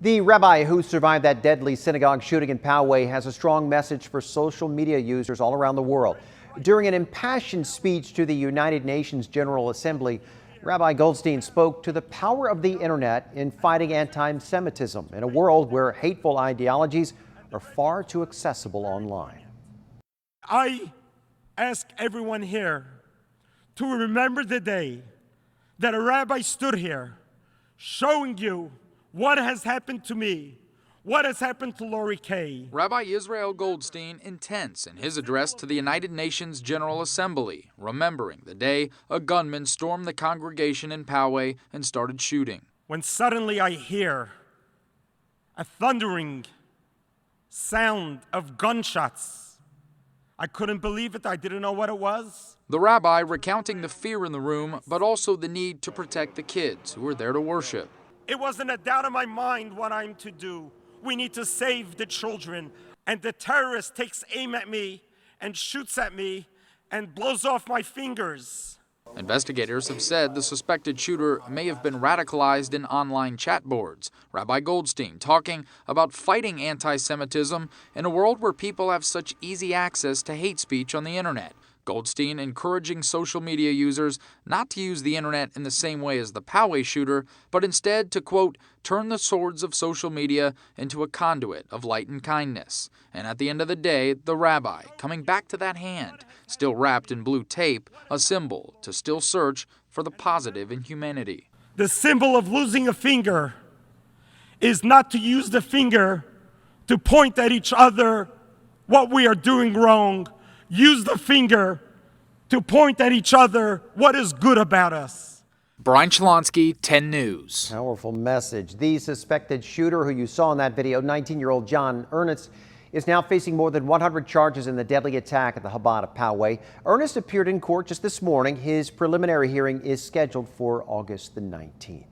The rabbi who survived that deadly synagogue shooting in Poway has a strong message for social media users all around the world. During an impassioned speech to the United Nations General Assembly, Rabbi Goldstein spoke to the power of the internet in fighting anti-Semitism in a world where hateful ideologies are far too accessible online. I ask everyone here to remember the day that a rabbi stood here showing you what has happened to me, what has happened to Lori Kay. Rabbi Israel Goldstein intense in his address to the United Nations General Assembly, remembering the day a gunman stormed the congregation in Poway and started shooting. When suddenly I hear a thundering sound of gunshots, I couldn't believe it. I didn't know what it was. The rabbi recounting the fear in the room, but also the need to protect the kids who were there to worship. It wasn't a doubt in my mind what I'm to do. We need to save the children. And the terrorist takes aim at me and shoots at me and blows off my fingers. Investigators have said the suspected shooter may have been radicalized in online chat boards. Rabbi Goldstein talking about fighting anti-Semitism in a world where people have such easy access to hate speech on the internet. Goldstein encouraging social media users not to use the internet in the same way as the Poway shooter, but instead to, quote, turn the swords of social media into a conduit of light and kindness. And at the end of the day, the rabbi coming back to that hand, still wrapped in blue tape, a symbol to still search for the positive in humanity. The symbol of losing a finger is not to use the finger to point at each other what we are doing wrong. Use the finger to point at each other what is good about us. Brian Chalonsky, 10 News. Powerful message. The suspected shooter who you saw in that video, 19-year-old John Ernest, is now facing more than 100 charges in the deadly attack at the Chabad of Poway. Ernest appeared in court just this morning. His preliminary hearing is scheduled for August the 19th.